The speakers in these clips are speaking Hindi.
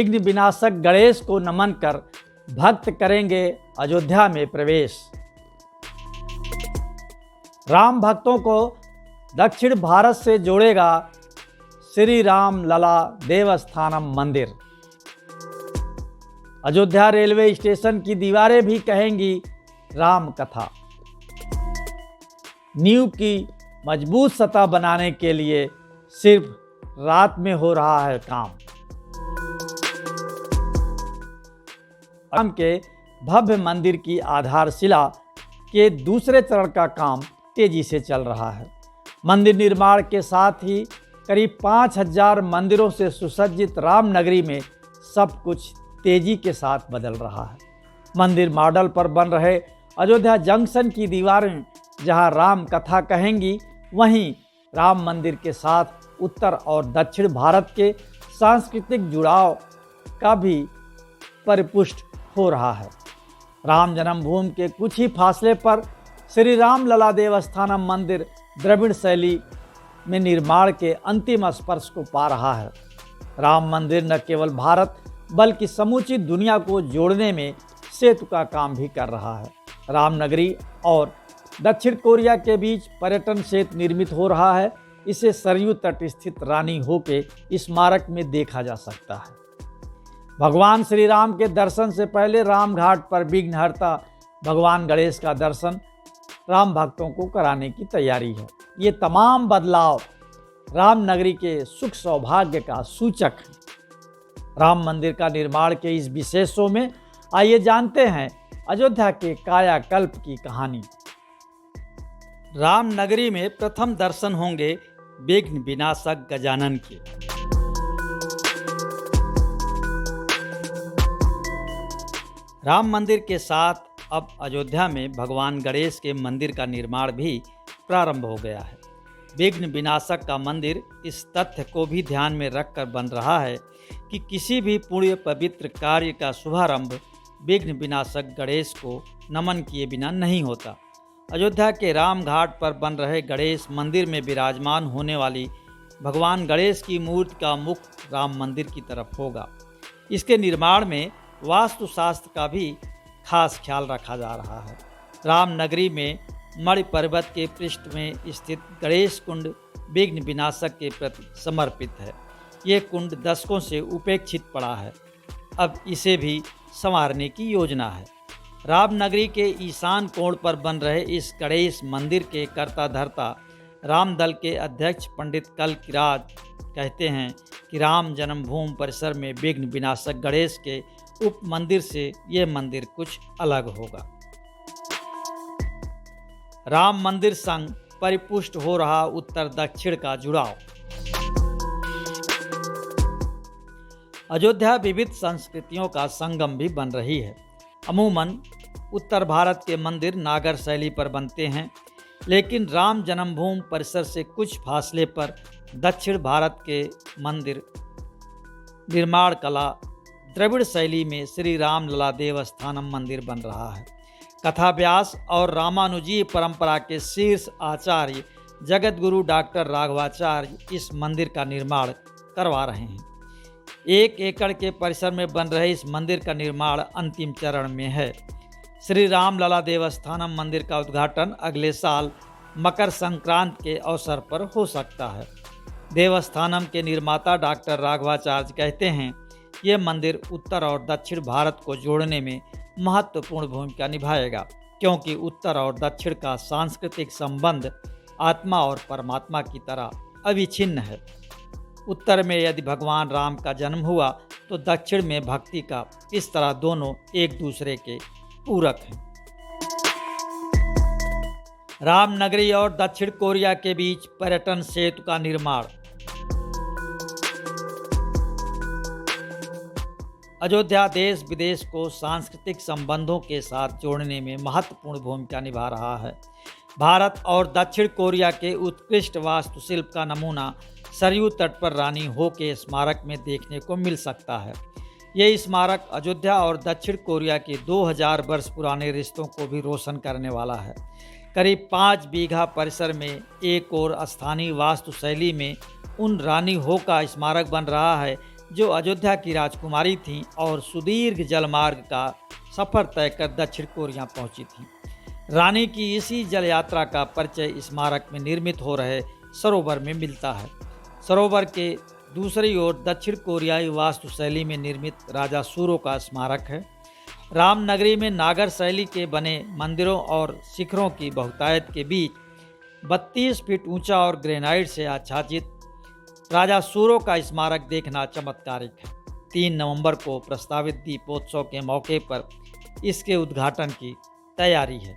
विघ्न विनाशक गणेश को नमन कर भक्त करेंगे अयोध्या में प्रवेश। राम भक्तों को दक्षिण भारत से जोड़ेगा श्री राम लला देवस्थानम मंदिर। अयोध्या रेलवे स्टेशन की दीवारें भी कहेंगी राम कथा। नींव की मजबूत सतह बनाने के लिए सिर्फ रात में हो रहा है काम। राम के भव्य मंदिर की आधारशिला के दूसरे चरण का काम तेजी से चल रहा है। मंदिर निर्माण के साथ ही करीब 5000 मंदिरों से सुसज्जित रामनगरी में सब कुछ तेजी के साथ बदल रहा है। मंदिर मॉडल पर बन रहे अयोध्या जंक्शन की दीवारें जहां राम कथा कहेंगी, वहीं राम मंदिर के साथ उत्तर और दक्षिण भारत के सांस्कृतिक जुड़ाव का भी परिपुष्ट हो रहा है। राम जन्मभूमि के कुछ ही फासले पर श्री राम लला देवस्थानम मंदिर द्रविड़ शैली में निर्माण के अंतिम स्पर्श को पा रहा है। राम मंदिर न केवल भारत बल्कि समूची दुनिया को जोड़ने में सेतु का काम भी कर रहा है। रामनगरी और दक्षिण कोरिया के बीच पर्यटन सेतु निर्मित हो रहा है। इसे सरयू तट स्थित रानी हो के स्मारक में देखा जा सकता है। भगवान श्री राम के दर्शन से पहले रामघाट पर विघ्नहर्ता भगवान गणेश का दर्शन राम भक्तों को कराने की तैयारी है। ये तमाम बदलाव रामनगरी के सुख सौभाग्य का सूचक है। राम मंदिर का निर्माण के इस विशेष शो में आइए जानते हैं अयोध्या के कायाकल्प की कहानी। रामनगरी में प्रथम दर्शन होंगे विघ्न विनाशक गजानन के। राम मंदिर के साथ अब अयोध्या में भगवान गणेश के मंदिर का निर्माण भी प्रारंभ हो गया है। विघ्न विनाशक का मंदिर इस तथ्य को भी ध्यान में रखकर बन रहा है कि किसी भी पुण्य पवित्र कार्य का शुभारंभ विघ्न विनाशक गणेश को नमन किए बिना नहीं होता। अयोध्या के राम घाट पर बन रहे गणेश मंदिर में विराजमान होने वाली भगवान गणेश की मूर्ति का मुख राम मंदिर की तरफ होगा। इसके निर्माण में वास्तुशास्त्र का भी खास ख्याल रखा जा रहा है। रामनगरी में मणि पर्वत के पृष्ठ में स्थित गणेश कुंड विघ्न विनाशक के प्रति समर्पित है। ये कुंड दशकों से उपेक्षित पड़ा है, अब इसे भी संवारने की योजना है। रामनगरी के ईशान कोण पर बन रहे इस गणेश मंदिर के कर्ता धर्ता रामदल के अध्यक्ष पंडित कलकीराज कहते हैं कि राम जन्मभूमि परिसर में विघ्न विनाशक गणेश के उप मंदिर से यह मंदिर कुछ अलग होगा। राम मंदिर संग परिपुष्ट हो रहा उत्तर दक्षिण का जुड़ाव। अयोध्या विविध संस्कृतियों का संगम भी बन रही है। अमूमन उत्तर भारत के मंदिर नागर शैली पर बनते हैं, लेकिन राम जन्मभूमि परिसर से कुछ फासले पर दक्षिण भारत के मंदिर निर्माण कला द्रविड़ शैली में श्री राम लला देवस्थानम मंदिर बन रहा है। कथा व्यास और रामानुजीय परंपरा के शीर्ष आचार्य जगत गुरु डॉक्टर राघवाचार्य इस मंदिर का निर्माण करवा रहे हैं। 1 एकड़ के परिसर में बन रहे इस मंदिर का निर्माण अंतिम चरण में है। श्री राम लला देवस्थानम मंदिर का उद्घाटन अगले साल मकर संक्रांति के अवसर पर हो सकता है। देवस्थानम के निर्माता डॉक्टर राघवाचार्य कहते हैं, ये मंदिर उत्तर और दक्षिण भारत को जोड़ने में महत्वपूर्ण भूमिका निभाएगा, क्योंकि उत्तर और दक्षिण का सांस्कृतिक संबंध आत्मा और परमात्मा की तरह अविच्छिन्न है। उत्तर में यदि भगवान राम का जन्म हुआ तो दक्षिण में भक्ति का, इस तरह दोनों एक दूसरे के पूरक हैं। रामनगरी और दक्षिण कोरिया के बीच पर्यटन सेतु का निर्माण। अयोध्या देश विदेश को सांस्कृतिक संबंधों के साथ जोड़ने में महत्वपूर्ण भूमिका निभा रहा है। भारत और दक्षिण कोरिया के उत्कृष्ट वास्तुशिल्प का नमूना सरयू तट पर रानी हो के स्मारक में देखने को मिल सकता है। ये स्मारक अयोध्या और दक्षिण कोरिया के 2000 वर्ष पुराने रिश्तों को भी रोशन करने वाला है। करीब 5 बीघा परिसर में एक और स्थानीय वास्तुशैली में उन रानी हो का स्मारक बन रहा है जो अयोध्या की राजकुमारी थीं और सुदीर्घ जलमार्ग का सफ़र तय कर दक्षिण कोरिया पहुंची थीं। रानी की इसी जल यात्रा का परिचय स्मारक में निर्मित हो रहे सरोवर में मिलता है। सरोवर के दूसरी ओर दक्षिण कोरियाई वास्तुशैली में निर्मित राजा सूरो का स्मारक है। रामनगरी में नागर शैली के बने मंदिरों और शिखरों की बहुतायत के बीच 32 फीट ऊंचा और ग्रेनाइट से आच्छादित राजा सूरो का स्मारक देखना चमत्कारिक है। 3 नवंबर को प्रस्तावित दीपोत्सव के मौके पर इसके उद्घाटन की तैयारी है।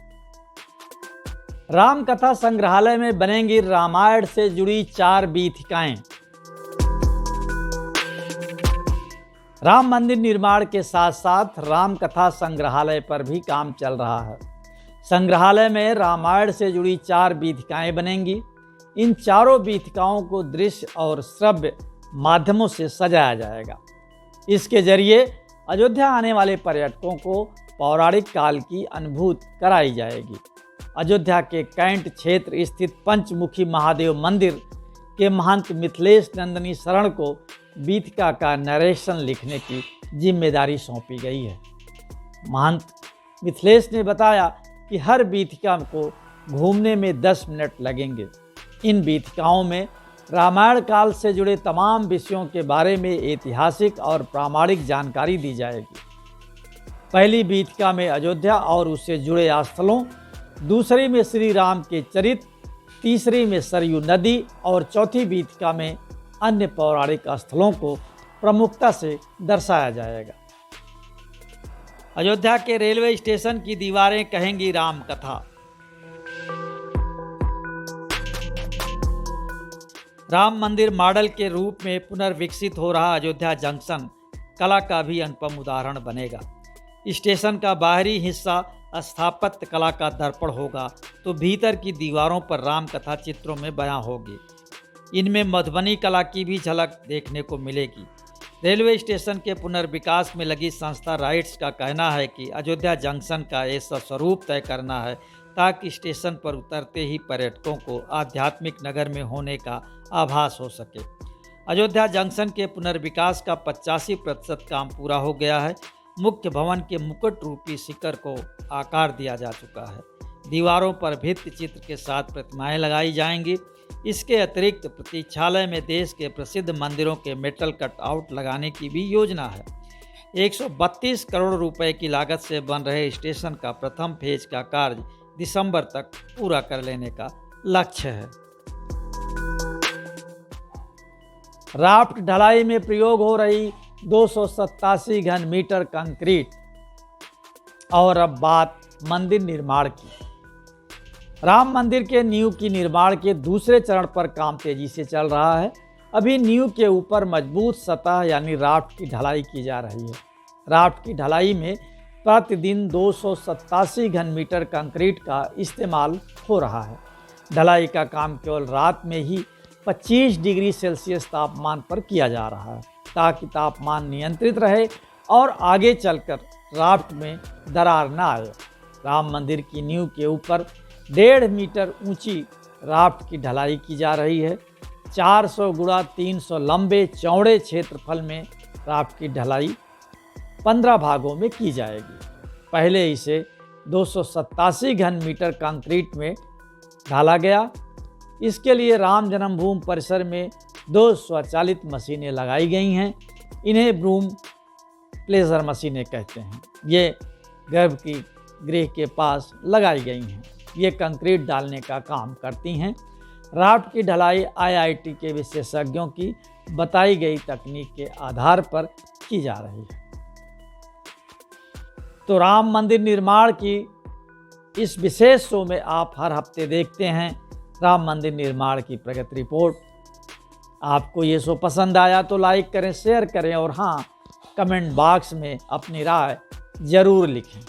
राम कथा संग्रहालय में बनेंगी रामायण से जुड़ी 4 बीथिकाएं। राम मंदिर निर्माण के साथ साथ राम कथा संग्रहालय पर भी काम चल रहा है। संग्रहालय में रामायण से जुड़ी 4 बीथिकाएं बनेंगी। इन चारों बीथिकाओं को दृश्य और श्रव्य माध्यमों से सजाया जाएगा। इसके जरिए अयोध्या आने वाले पर्यटकों को पौराणिक काल की अनुभूति कराई जाएगी। अयोध्या के कैंट क्षेत्र स्थित पंचमुखी महादेव मंदिर के महंत मिथिलेश नंदनी शरण को बीथिका का नरेशन लिखने की जिम्मेदारी सौंपी गई है। महंत मिथिलेश ने बताया कि हर बीथिका को घूमने में 10 मिनट लगेंगे। इन बीथिकाओं में रामायण काल से जुड़े तमाम विषयों के बारे में ऐतिहासिक और प्रामाणिक जानकारी दी जाएगी। पहली बीथिका में अयोध्या और उससे जुड़े स्थलों, दूसरी में श्री राम के चरित्र, तीसरी में सरयू नदी और चौथी बीथिका में अन्य पौराणिक स्थलों को प्रमुखता से दर्शाया जाएगा। अयोध्या के रेलवे स्टेशन की दीवारें कहेंगी राम कथा। राम मंदिर मॉडल के रूप में पुनर्विकसित हो रहा अयोध्या जंक्शन कला का भी अनुपम उदाहरण बनेगा। स्टेशन का बाहरी हिस्सा स्थापत्य कला का दर्पण होगा तो भीतर की दीवारों पर राम कथा चित्रों में बयां होगी। इनमें मधुबनी कला की भी झलक देखने को मिलेगी। रेलवे स्टेशन के पुनर्विकास में लगी संस्था राइट्स का कहना है कि अयोध्या जंक्शन का ऐसा स्वरूप तय करना है ताकि स्टेशन पर उतरते ही पर्यटकों को आध्यात्मिक नगर में होने का आभास हो सके। अयोध्या जंक्शन के पुनर्विकास का 85% काम पूरा हो गया है। मुख्य भवन के मुकुट रूपी शिखर को आकार दिया जा चुका है। दीवारों पर भित्ति चित्र के साथ प्रतिमाएं लगाई जाएंगी। इसके अतिरिक्त प्रतीक्षालय में देश के प्रसिद्ध मंदिरों के मेटल कटआउट लगाने की भी योजना है। 132 करोड़ रुपए की लागत से बन रहे स्टेशन का प्रथम फेज का कार्य दिसंबर तक पूरा कर लेने का लक्ष्य है। राफ्ट ढलाई में प्रयोग हो रही 287 घन मीटर कंक्रीट। और अब बात मंदिर निर्माण की। राम मंदिर के नींव की निर्माण के दूसरे चरण पर काम तेजी से चल रहा है। अभी नींव के ऊपर मजबूत सतह यानी राफ्ट की ढलाई की जा रही है। राफ्ट की ढलाई में प्रतिदिन 287 घन मीटर कंक्रीट का इस्तेमाल हो रहा है। ढलाई का काम केवल रात में ही 25 डिग्री सेल्सियस तापमान पर किया जा रहा है ताकि तापमान नियंत्रित रहे और आगे चलकर राफ्ट में दरार न आए। राम मंदिर की नींव के ऊपर 1.5 मीटर ऊंची राफ्ट की ढलाई की जा रही है। 400 गुणा 300 लंबे चौड़े क्षेत्रफल में राफ्ट की ढलाई 15 भागों में की जाएगी। पहले इसे 287 घन मीटर कंक्रीट में ढाला गया। इसके लिए राम जन्मभूमि परिसर में 2 स्वचालित मशीनें लगाई गई हैं। इन्हें ब्रूम प्लेजर मशीनें कहते हैं। ये गर्भ की गृह के पास लगाई गई हैं। ये कंक्रीट डालने का काम करती हैं। राफ्ट की ढलाई IIT के विशेषज्ञों की बताई गई तकनीक के आधार पर की जा रही है। तो राम मंदिर निर्माण की इस विशेष शो में आप हर हफ्ते देखते हैं राम मंदिर निर्माण की प्रगति रिपोर्ट। आपको ये शो पसंद आया तो लाइक करें, शेयर करें और हाँ, कमेंट बॉक्स में अपनी राय ज़रूर लिखें।